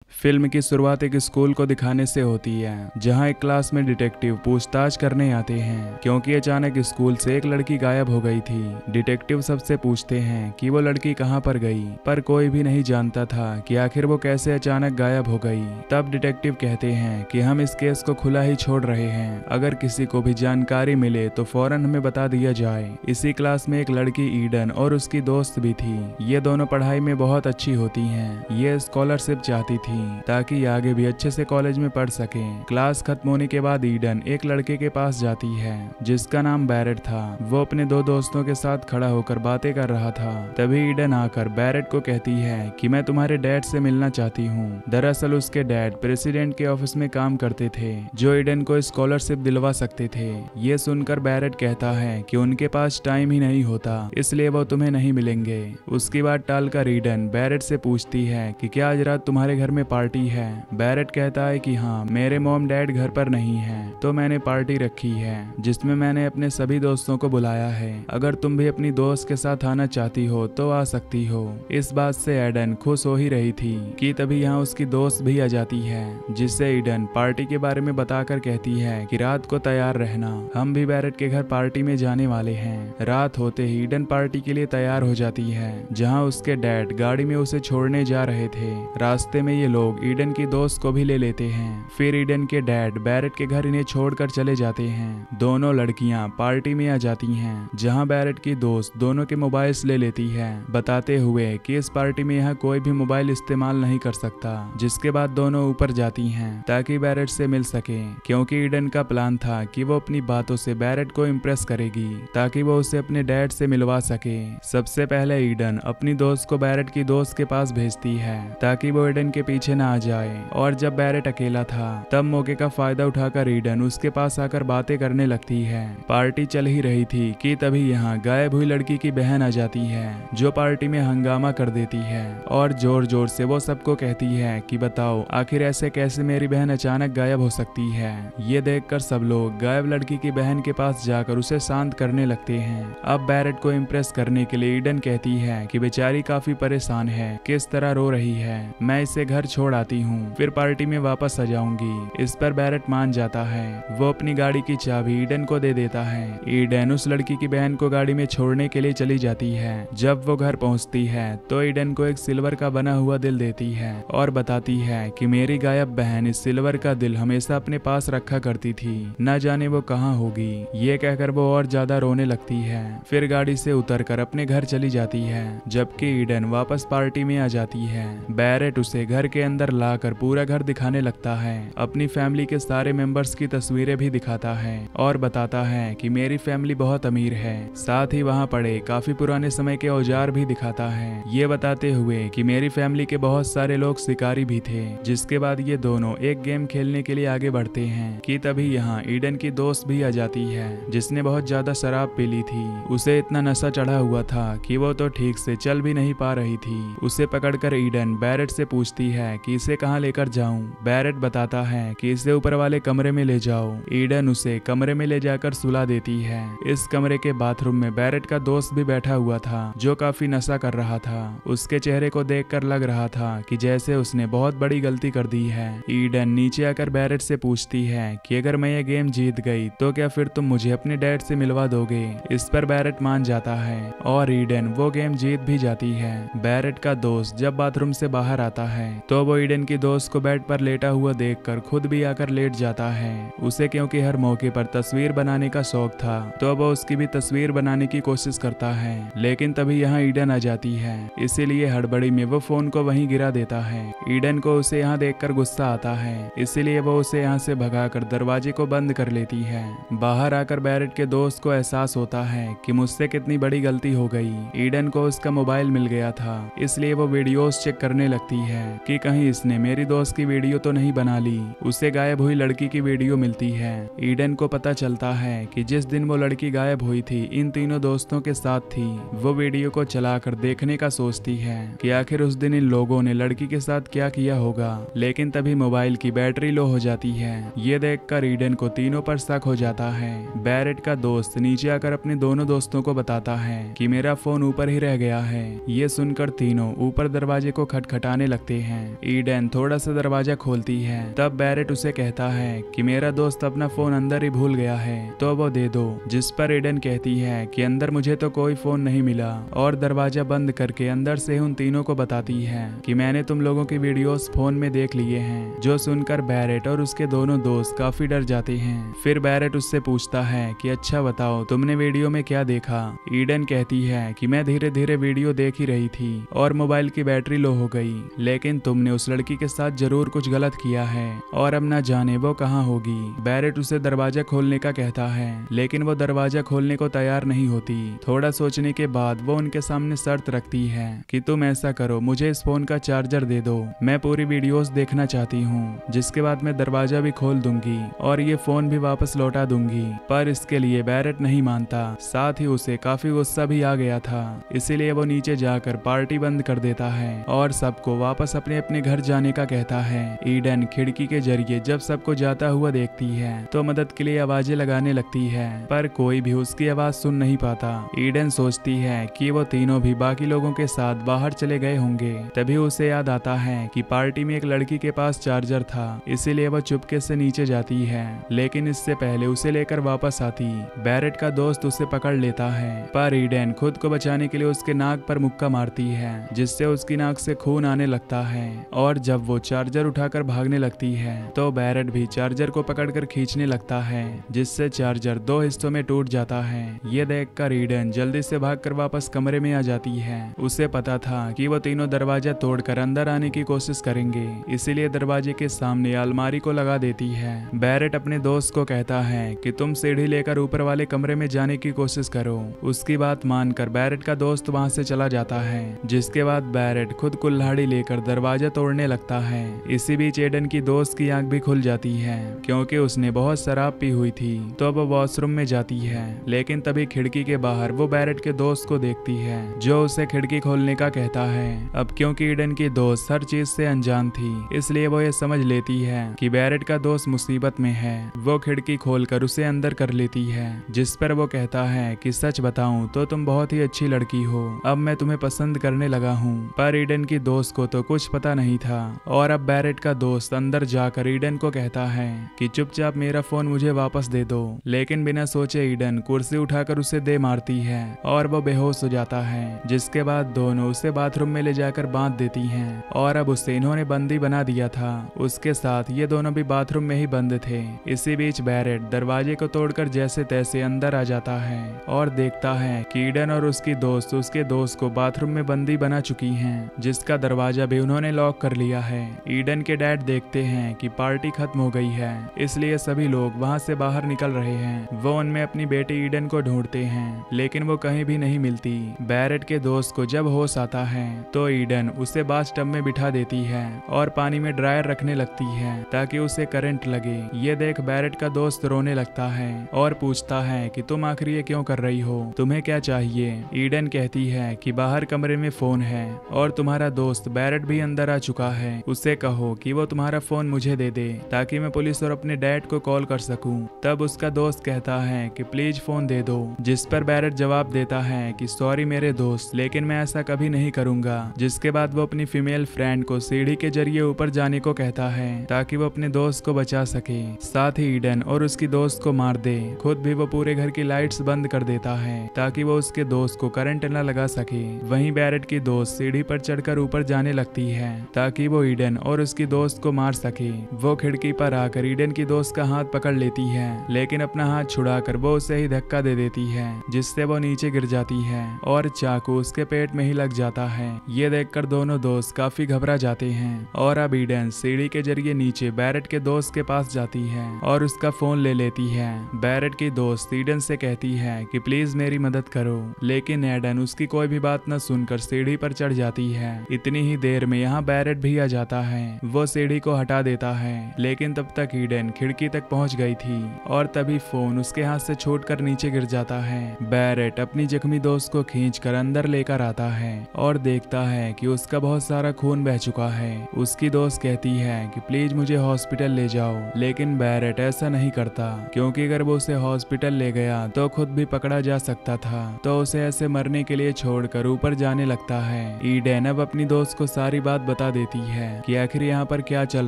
Film की शुरुआत एक स्कूल को दिखाने से होती है जहां एक क्लास में डिटेक्टिव पूछताछ करने आते हैं क्योंकि अचानक स्कूल से एक लड़की गायब हो गई थी। डिटेक्टिव सबसे पूछते हैं कि वो लड़की कहां पर गई, पर कोई भी नहीं जानता था कि आखिर वो कैसे अचानक गायब हो गई। तब डिटेक्टिव कहते हैं कि हम इस केस को खुला ही छोड़ रहे हैं, अगर किसी को भी जानकारी मिले तो फौरन हमें बता दिया जाए। इसी क्लास में एक लड़की ईडन और उसकी दोस्त भी थी। ये दोनों पढ़ाई में बहुत अच्छी होती हैं। ये स्कॉलरशिप चाहती थी ताकि आगे भी अच्छे से कॉलेज में पढ़ सके। क्लास खत्म होने के बाद ईडन एक लड़के के पास जाती है जिसका नाम बैरेट था। वो अपने दो दोस्तों के साथ खड़ा होकर बातें कर रहा था। तभी ईडन आकर बैरेट को कहती है कि मैं तुम्हारे डैड से मिलना चाहती हूँ। दरअसल उसके डैड प्रेसिडेंट के ऑफिस में काम करते थे जो ईडन को स्कॉलरशिप दिलवा सकते थे। ये सुनकर बैरेट कहता है कि उनके पास टाइम ही नहीं होता, इसलिए वो तुम्हें नहीं मिलेंगे। उसकी बात टालकर ईडन बैरेट से पूछती है कि क्या आज रात तुम्हारे घर में पार्टी है। बैरेट कहता है कि हाँ, मेरे मॉम डैड घर पर नहीं है तो मैंने पार्टी रखी है जिसमें मैंने अपने सभी दोस्तों को बुलाया है। अगर तुम भी अपनी दोस्त के साथ आना चाहती हो तो आ सकती हो। इस बात से एडन खुश हो ही रही थी कि तभी यहाँ उसकी दोस्त भी आ जाती है जिससे ईडन पार्टी के बारे में बताकर कहती है कि रात को तैयार रहना, हम भी बैरेट के घर पार्टी में जाने वाले हैं। रात होते ही ईडन पार्टी के लिए तैयार हो जाती है जहाँ उसके डैड गाड़ी में उसे छोड़ने जा रहे थे। रास्ते में ये लोग ईडन की दोस्त को भी ले लेते हैं। फिर ईडन के डैड बैरेट के घर इन्हें छोड़कर चले जाते हैं। दोनों लड़कियां पार्टी में आ जाती हैं जहां बैरेट की दोस्त दोनों के मोबाइल्स ले लेती है, बताते हुए कि इस पार्टी में यहाँ कोई भी मोबाइल इस्तेमाल नहीं कर सकता। जिसके बाद दोनों ऊपर जाती हैं ताकि बैरेट से मिल सके, क्योंकि ईडन का प्लान था कि वो अपनी बातों से बैरेट को इम्प्रेस करेगी ताकि वो उसे अपने डैड से मिलवा सके। सबसे पहले ईडन अपनी दोस्त को बैरेट की दोस्त के पास भेजती है ताकि वो ईडन के पीछे ना आ जाए। और जब बैरेट अकेला था तब मौके का फायदा उठाकर ईडन उसके पास आकर बातें करने लगती है। पार्टी चल ही रही थी कि तभी यहाँ गायब हुई लड़की की बहन आ जाती है जो पार्टी में हंगामा कर देती है और जोर जोर से वो सबको कहती है कि बताओ आखिर ऐसे कैसे मेरी बहन अचानक गायब हो सकती है। ये देखकर सब लोग गायब लड़की की बहन के पास जाकर उसे शांत करने लगते हैं। अब बैरेट को इम्प्रेस करने के लिए ईडन कहती है कि बेचारी काफी परेशान है, किस तरह रो रही है, मैं इसे घर छोड़ आती हूँ, फिर पार्टी में वापस आ जाऊंगी। इस पर बैरेट मान जाता है। वो अपनी गाड़ी की चाबी ईडन को दे देता है। ईडन उस लड़की की बहन को गाड़ी में छोड़ने के लिए चली जाती है। जब वो घर पहुंचती है तो ईडन को एक सिल्वर का बना हुआ दिल देती है और बताती है कि मेरी गायब बहन इस सिल्वर का दिल हमेशा अपने पास रखा करती थी, न जाने वो कहाँ होगी। ये कहकर वो और ज्यादा रोने लगती है। फिर गाड़ी से उतरकर अपने घर चली जाती है जबकि ईडन वापस पार्टी में आ जाती है। बैरेट उसे घर के अंदर लाकर पूरा घर दिखाने लगता है। अपनी फैमिली के सारे मेंबर्स की तस्वीरें भी दिखाता है और बताता है कि मेरी फैमिली बहुत अमीर है। साथ ही वहाँ पड़े काफी पुराने समय के औजार भी दिखाता है, ये बताते हुए कि मेरी फैमिली के बहुत सारे लोग शिकारी भी थे। जिसके बाद ये दोनों एक गेम खेलने के लिए आगे बढ़ते हैं कि तभी यहाँ ईडन की दोस्त भी आ जाती है जिसने बहुत ज्यादा शराब पी ली थी। उसे इतना नशा चढ़ा हुआ था कि वो तो ठीक से चल भी नहीं पा रही थी। उसे पकड़कर ईडन बैरेट से पूछती है कि इसे कहाँ लेकर जाऊं। बैरेट बताता है कि इसे ऊपर वाले कमरे में ले जाओ। ईडन उसे कमरे में ले जाकर सुला देती है। इस कमरे के बाथरूम में बैरेट का दोस्त भी बैठा हुआ था जो काफी नशा कर रहा था। उसके चेहरे को देखकर लग रहा था कि जैसे उसने बहुत बड़ी गलती कर दी है। ईडन नीचे आकर बैरेट से पूछती है कि अगर मैं ये गेम जीत गई तो क्या फिर तुम मुझे अपने डैड से मिलवा दोगे। इस पर बैरेट मान जाता है और ईडन वो गेम जीत भी जाती है। बैरेट का दोस्त जब बाथरूम से बाहर आता है तो वो ईडन की दोस्त को बेड पर लेटा हुआ देखकर खुद भी आकर लेट जाता है। उसे क्योंकि हर मौके पर तस्वीर बनाने का शौक था तो वो उसकी भी तस्वीर बनाने की कोशिश करता है, लेकिन तभी यहाँ ईडन आ जाती है, इसीलिए हड़बड़ी में वो फोन को वहीं गिरा देता है। ईडन को उसे यहाँ देखकर गुस्सा आता है, इसीलिए वो उसे यहाँ से भगाकर दरवाजे को बंद कर लेती है। बाहर आकर बैरेट के दोस्त को एहसास होता है कि मुझसे कितनी बड़ी गलती हो गई। ईडन को उसका मोबाइल मिल गया था, इसलिए वो वीडियोस चेक करने लगती है कि कहीं इसने मेरी दोस्त की वीडियो तो नहीं बना ली। उसे गायब हुई लड़की की वीडियो मिलती है। ईडन को पता चलता है कि जिस दिन वो लड़की गायब हुई थी इन तीनों दोस्तों के साथ थी। वो वीडियो को चलाकर देखने का सोचती है कि आखिर उस दिन इन लोगों ने लड़की के साथ क्या किया होगा, लेकिन तभी मोबाइल की बैटरी लो हो जाती है। ये देखकर ईडन को तीनों पर शक हो जाता है। बैरेट का दोस्त नीचे आकर अपने दोनों दोस्तों को बताता है कि मेरा फोन ऊपर ही रह गया है। ये सुनकर तीनों ऊपर दरवाजे को खटखटाने लगते हैं। ईडन थोड़ा सा दरवाजा खोलती है, तब बैरेट उसे कहता है कि मेरा दोस्त अपना फोन अंदर ही भूल गया है तो वो दे दो, जिस पर ईडन कहती है कि अंदर मुझे तो कोई फोन नहीं मिला, और दरवाजा बंद करके अंदर से उन तीनों को बताती है कि मैंने तुम लोगों की वीडियोस फोन में देख लिए हैं। जो सुनकर बैरेट और उसके दोनों दोस्त काफी डर जाते हैं। फिर बैरेट उससे पूछता है कि अच्छा बताओ तुमने वीडियो में क्या देखा। ईडन कहती है कि मैं धीरे धीरे वीडियो देख ही रही थी और मोबाइल की बैटरी लो हो गई, लेकिन तुमने उस लड़की के साथ जरूर कुछ गलत किया है और अब ना जाने वो कहाँ होगी। बैरेट उसे दरवाजा खोलने का कहता है, लेकिन वो दरवाजा खोलने को तैयार नहीं होती। थोड़ा सोचने के बाद वो उनके सामने शर्त रखती है कि तुम ऐसा करो, मुझे इस फोन का चार्जर दे दो, मैं पूरी वीडियोस देखना चाहती हूँ, जिसके बाद मैं दरवाजा भी खोल दूंगी और ये फोन भी वापस लौटा दूंगी। पर इसके लिए बैरेट नहीं मानता, साथ ही उसे काफी गुस्सा भी आ गया था, इसीलिए वो नीचे जाकर पार्टी बंद कर देता है और सबको वापस अपने अपने घर जाने का कहता है। ईडन खिड़की के जरिए जब सबको जाता हुआ देखती है तो मदद के लिए आवाजें लगाने लगती है, पर कोई भी उसकी आवाज सुन नहीं पाता। ईडन सोचती है कि वो तीनों भी बाकी लोगों के साथ बाहर चले गए होंगे। तभी उसे याद आता है कि पार्टी में एक लड़की के पास चार्जर था, इसीलिए वो चुपके से नीचे जाती है, लेकिन इससे पहले उसे लेकर वापस आती बैरेट का दोस्त उसे पकड़ लेता है। पर ईडन खुद को बचाने के लिए उसके नाक पर मुक्का मारती है, जिससे उसकी नाक से खून आने लगता है, और जब वो चार्जर उठाकर भागने लगती है तो बैरेट भी चार्जर को पकड़कर खींचने लगता है, जिससे चार्जर दो हिस्सों में टूट जाता है। ये देखकर ईडन जल्दी से भागकर वापस कमरे में आ जाती है। उसे पता था कि वो तीनों दरवाजा तोड़कर अंदर आने की कोशिश करेंगे, इसीलिए दरवाजे के सामने अलमारी को लगा देती है। बैरेट अपने दोस्त को कहता है कि तुम सीढ़ी लेकर ऊपर वाले कमरे में जाने की कोशिश करो। उसकी बात मानकर बैरेट का दोस्त वहां से चला जाता है, जिसके बाद बैरेट खुद कुल्हाड़ी लेकर दरवाजा तोड़ने लगता है। इसी बीच ईडन की दोस्त की आंख भी खुल जाती है, क्योंकि उसने बहुत शराब पी हुई थी, तो वो वॉशरूम में जाती है, लेकिन तभी खिड़की के बाहर वो बैरेट के दोस्त को देखती है, जो उसे खिड़की खोलने का कहता है। अब क्योंकि ईडन की दोस्त हर चीज से अनजान थी, इसलिए वो ये समझ लेती है कि बैरेट का दोस्त मुसीबत में है। वो खिड़की खोलकर उसे अंदर कर लेती है, जिस पर वो कहता है कि सच बताऊं तो तुम बहुत ही अच्छी लड़की हो, अब मैं तुम्हें पसंद करने लगा हूँ। पर ईडन की दोस्त को तो कुछ पता नहीं था, और अब बैरेट का दोस्त अंदर जाकर ईडन को कहता है कि चुपचाप मेरा फोन मुझे वापस दे दो, लेकिन बिना सोचे ईडन कुर्सी उठाकर उसे दे मारती है और वो बेहोश हो जाता है, जिसके बाद दोनों उसे बाथरूम में ले जाकर बांध देती हैं, और अब उसे इन्होंने बंदी बना दिया था। उसके साथ ये दोनों भी बाथरूम में ही बंद थे। इसी बीच बैरेट दरवाजे को तोड़कर जैसे तैसे अंदर आ जाता है और देखता है कि ईडन और उसकी दोस्त उसके दोस्त को बाथरूम में बंदी बना चुकी हैं, जिसका दरवाजा भी उन्होंने लॉक कर लिया है। ईडन के डैड देखते हैं कि पार्टी खत्म हो गई है, इसलिए सभी लोग वहां से बाहर निकल रहे हैं। वो उनमें अपनी बेटी ईडन को ढूंढते हैं, लेकिन वो कहीं भी नहीं मिलती। बैरेट के दोस्त को जब होश आता है तो ईडन उसे बाथटब में बिठा देती है और पानी में ड्रायर रखने लगती है ताकि उसे करंट लगे। ये देख बैरेट का दोस्त रोने लगता है और पूछता है कि तुम आखिर ये क्यों कर रही हो, तुम्हें क्या चाहिए। ईडन कहती है कि बाहर कमरे में फोन है और तुम्हारा दोस्त बैरेट भी अंदर आ चुका है, उससे कहो कि वो तुम्हारा फोन मुझे दे दे ताकि मैं पुलिस और अपने डैड को कॉल कर सकूं। तब उसका दोस्त कहता है कि प्लीज फोन दे दो, जिस पर बैरेट जवाब देता है कि सॉरी मेरे दोस्त, लेकिन मैं ऐसा कभी नहीं करूंगा। जिसके बाद वो अपनी फीमेल फ्रेंड को सीढ़ी के जरिए ऊपर जाने को कहता है ताकि वो अपने दोस्त को बचा सके। साथ ही ईडन और उसकी दोस्त को मार दे। खुद भी वो पूरे घर की लाइट्स बंद कर देता है ताकि वो उसके दोस्त को करंट न लगा सके। वहीं बैरेट की दोस्त सीढ़ी पर चढ़कर ऊपर जाने लगती है ताकि वो ईडन और उसकी दोस्त को मार सके। वो खिड़की पर आकर ईडन की दोस्त का हाथ पकड़ लेती है, लेकिन अपना हाथ छुड़ाकर वो उसे ही धक्का दे देती है, जिससे वो नीचे गिर जाती है और चाकू उसके पेट में ही लग जाता है। ये देखकर दोनों दोस्त काफी घबरा जाते हैं और अब ईडन सीढ़ी के जरिए नीचे बैरेट के दोस्त के पास जाती है और उसका फोन ले लेती है। बैरेट की दोस्त ईडन से कहती है कि प्लीज मेरी मदद करो, लेकिन ईडन उसकी कोई भी बात न सुनकर सीढ़ी पर चढ़ जाती है। इतनी ही देर में यहाँ बैरेट भी आ जाता है। वो सीढ़ी को हटा देता है, लेकिन तब तक ईडन खिड़की तक पहुंच गई थी और तभी फोन उसके हाथ से छूटकर नीचे गिर जाता है। बैरेट अपनी जख्मी दोस्त को खींचकर अंदर लेकर आता है और देखता है कि उसका बहुत सारा खून बह चुका है। उसकी दोस्त कहती है कि प्लीज मुझे हॉस्पिटल ले जाओ, लेकिन बैरेट ऐसा नहीं करता, क्योंकि अगर वो उसे हॉस्पिटल ले गया तो खुद भी पकड़ा जा सकता था, तो उसे ऐसे मरने के लिए छोड़कर ऊपर जाने लगता है। ईडन अब अपनी दोस्त को सारी बात बता देती है कि आखिर यहाँ पर क्या चल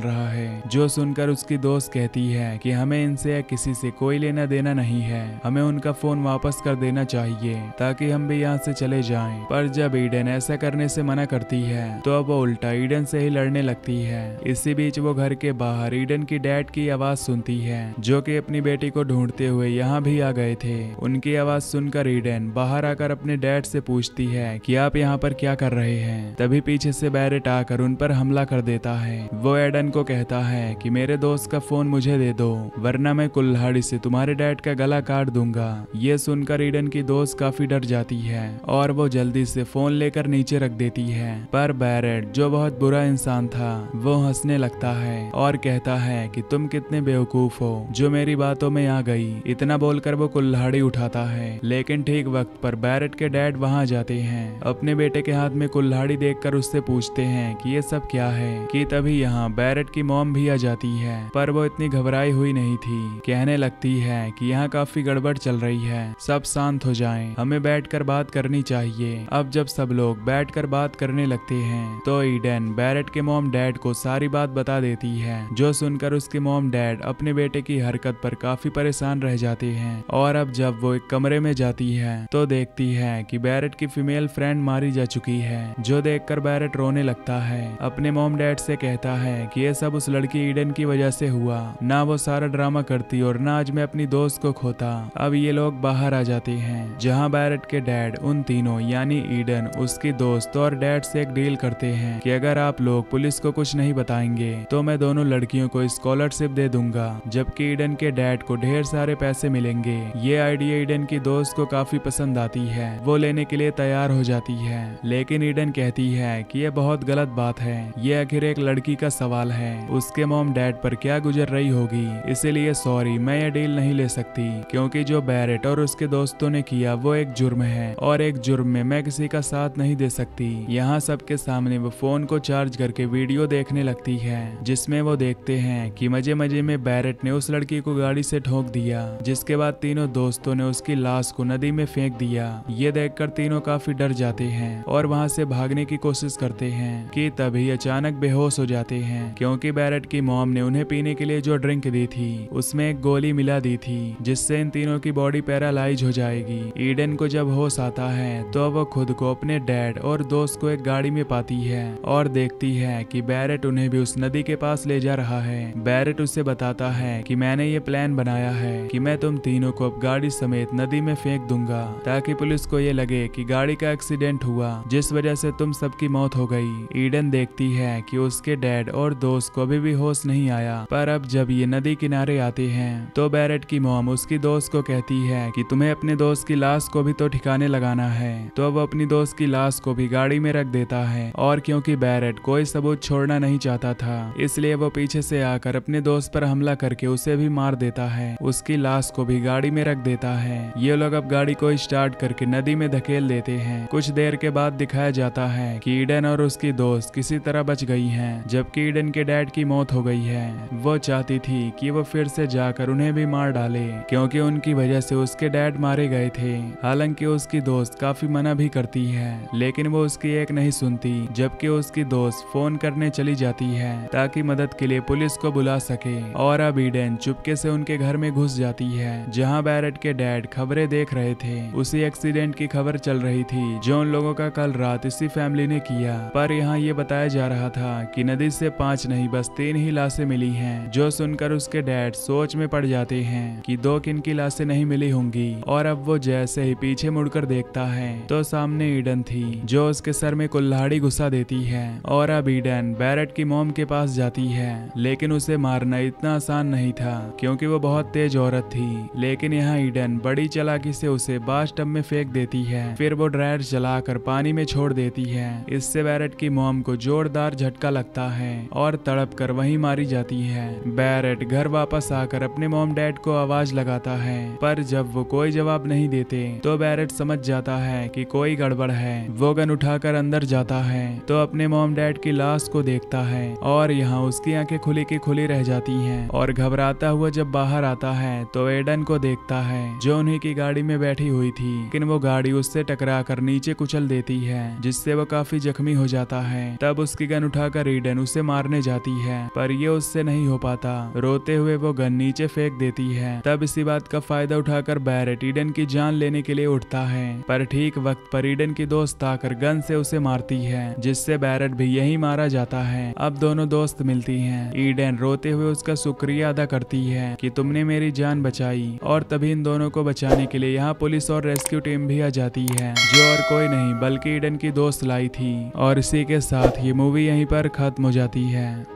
रहा है। जो सुनकर उसकी दोस्त कहती है कि हमें इनसे या किसी से कोई लेना देना नहीं है, हमें उनका फोन वापस कर देना चाहिए ताकि हम भी यहाँ से चले जाएं। पर जब ईडन ऐसा करने से मना करती है तो अब वो उल्टा ईडन से ही लड़ने लगती है। इसी बीच वो घर के बाहर ईडन की डैड की आवाज सुनती है जो कि अपनी बेटी को ढूंढते हुए यहाँ भी आ गए थे। उनकी आवाज सुनकर ईडन बाहर आकर अपने डैड से पूछती है कि आप यहाँ पर क्या कर रहे हैं। तभी पीछे से बैरेट आकर उन पर हमला कर देता है। वो ईडन को कहता है कि मेरे दोस्त का फोन मुझे दे दो वरना मैं कुल्हाड़ी से तुम्हारे डैड का गला काट दूंगा। ये सुनकर ईडन की दोस्त काफी डर जाती है और वो जल्दी से फोन लेकर नीचे रख देती है। पर बैरेट जो बहुत बुरा इंसान था वो हंसने लगता है और कहता है कि तुम कितने बेवकूफ हो जो मेरी बातों में आ गई। इतना बोलकर वो कुल्हाड़ी उठाता है, लेकिन ठीक वक्त पर बैरेट के डैड वहां जाते हैं। अपने बेटे के हाथ में कुल्हाड़ी देखकर उससे पूछते हैं कि ये सब क्या है। कि तभी यहाँ बैरेट की मॉम भी आ जाती है, पर वो इतनी घबराई हुई नहीं थी। कहने लगती है कि यहाँ काफी गड़बड़ चल रही है, सब शांत हो जाएं, हमें बैठकर बात करनी चाहिए। अब जब सब लोग बैठकर बात करने लगते हैं तो ईडन बैरेट के मॉम डैड को सारी बात बता देती है, जो सुनकर उसके मॉम डैड अपने बेटे की हरकत पर काफी परेशान रह जाते हैं। और अब जब वो एक कमरे में जाती है तो देखती है कि बैरेट की फीमेल फ्रेंड मारी जा चुकी है, जो देखकर बैरेट रोने लगता है। अपने मॉम डैड से कहता है कि ये सब उस लड़की ईडन की वजह से हुआ, ना वो सारा ड्रामा करती और ना आज मैं अपनी दोस्त को खोता। अब ये लोग बाहर आ जाते हैं जहाँ बैरेट के डैड उन तीनों यानी ईडन, उसकी दोस्त और डैड से एक डील करते हैं कि अगर आप लोग पुलिस को कुछ नहीं बताएंगे तो मैं दोनों लड़कियों को स्कॉलरशिप दे दूंगा, जबकि ईडन के डैड को ढेर सारे पैसे मिलेंगे। ये आइडिया ईडन की दोस्त को काफी पसंद आती है, वो लेने के लिए तैयार हो जाती है। लेकिन ईडन कहती है कि ये बहुत गलत बात है, ये आखिर एक लड़की का सवाल है, उसके मॉम डैड पर क्या गुजर रही होगी, इसीलिए सॉरी मैं ये डील नहीं ले सकती, क्योंकि जो बैरेट और उसके दोस्तों ने किया वो एक जुर्म है और एक जुर्म में मैं किसी का साथ नहीं दे सकती। यहाँ सबके सामने वो फोन को चार्ज करके वीडियो देखने लगती है, जिसमें वो देखते हैं कि मजे मजे में बैरेट ने उस लड़की को गाड़ी से ठोक दिया, जिसके बाद तीनों दोस्तों ने उसकी लाश को नदी में फेंक दिया। ये देखकर तीनों काफी डर जाते हैं और वहाँ से भागने की कोशिश करते हैं कि तभी अचानक बेहोश हो जाते हैं, क्योंकि बैरेट की मॉम ने उन्हें पीने के लिए जो ड्रिंक दी थी उसमें एक गोली मिला दी थी, जिससे इन तीनों की बॉडी पैरालाइज हो जाएगी। ईडन को जब होश आता है तो वो खुद को अपने डैड और दोस्त को एक गाड़ी में पाती है और देखती है कि बैरेट उन्हें भी उस नदी के पास ले जा रहा है। बैरेट उसे बताता है कि मैंने ये प्लान बनाया है कि मैं तुम तीनों को अब गाड़ी समेत नदी में फेंक दूंगा, ताकि पुलिस को ये लगे कि गाड़ी का एक्सीडेंट हुआ जिस वजह से तुम सबकी मौत हो गई। ईडन देखती है कि उसके डैड और दोस्त को अभी भी होश नहीं आया, पर अब जब ये नदी किनारे आते हैं तो बैरेट की मॉम उसकी दोस्त को कहती है कि तुम्हें अपने दोस्त की लाश को भी तो ठिकाने लगाना है। तो अब अपनी दोस्त की लाश को भी गाड़ी में रख देता है, और क्योंकि बैरेट कोई सबूत छोड़ना नहीं चाहता था इसलिए वो पीछे से आकर अपने दोस्त पर हमला करके उसे भी मार देता है, उसकी लाश को भी गाड़ी में रख देता है। ये लोग अब गाड़ी को स्टार्ट करके नदी में धकेल देते हैं। कुछ देर के बाद दिखाया जाता है कि ईडन और उसकी दोस्त किसी तरह बच गई हैं, जबकि ईडन के डैड की मौत हो गई है। वो चाहती थी कि वो फिर से जाकर उन्हें भी मार डाले, क्योंकि उनकी वजह से उसके डैड मारे गए थे। हालांकि उसकी दोस्त काफी मना भी करती है, लेकिन वो उसकी एक नहीं सुनती, जबकि उसकी दोस्त फोन करने चली जाती है ताकि मदद के लिए पुलिस को बुला सके। और अब ईडन चुपके से उनके घर में घुस जाती है, जहां बैरेट के डैड खबरें देख रहे थे। उसी एक्सीडेंट की खबर चल रही थी जो उन लोगों का कल रात इसी फैमिली ने किया, पर यहाँ ये बताया जा रहा था कि नदी से 5 नहीं बस 3 ही लाशें मिली हैं, जो सुनकर उसके डैड सोच में पड़ जाते हैं कि 2 किन की लाशें नहीं मिली होंगी। और अब वो जैसे ही पीछे मुड़कर देखता है तो सामने ईडन थी, जो उसके सर में कुल्हाड़ी घुसा देती है। और अब ईडन बैरेट की मॉम के पास जाती है, लेकिन उसे मारना इतना आसान नहीं था क्योंकि वो बहुत तेज औरत थी। लेकिन यहाँ ईडन बड़ी चालाकी से उसे बाथटब में फेंक देती है, फिर वो ड्रायर चलाकर पानी में छोड़ देती है। इससे बैरेट की मॉम को जोरदार झटका लगता है और तड़प कर वहीं मारी जाती है। बैरेट घर वापस आकर अपने मॉम डैड को आवाज लगाता है, पर जब वो कोई जवाब नहीं देते तो बैरेट समझ जाता है कि कोई गड़बड़ है। वो गन उठाकर अंदर जाता है तो अपने मॉम डैड की लाश को देखता है, और यहाँ उसकी आंखें खुली की खुली रह जाती हैं। और घबराता हुआ जब बाहर आता है तो एडन को देखता है, जो उन्हीं की गाड़ी में बैठी हुई थी, लेकिन वो गाड़ी उससे टकराकर नीचे कुचल देती है, जिससे वो काफी जख्मी हो जाता है। तब उसकी गन उठाकर ईडन उसे मारने जाती है, पर ये उससे नहीं हो पाता। रोते हुए वो गन नीचे फेंक देती है। तब इसी बात का फायदा उठाकर बैरेट ईडन की जान लेने के लिए उठता है, पर ठीक वक्त पर ईडन की दोस्त आकर गन से उसे मारती है, जिससे बैरेट भी यही मारा जाता है। अब दोनों दोस्त मिलती हैं। ईडन रोते हुए उसका शुक्रिया अदा करती है कि तुमने मेरी जान बचाई, और तभी इन दोनों को बचाने के लिए यहाँ पुलिस और रेस्क्यू टीम भी आ जाती है, जो और कोई नहीं बल्कि ईडन की दोस्त लाई थी। और इसी के साथ ये मूवी यहीं पर खत्म हो जाती है।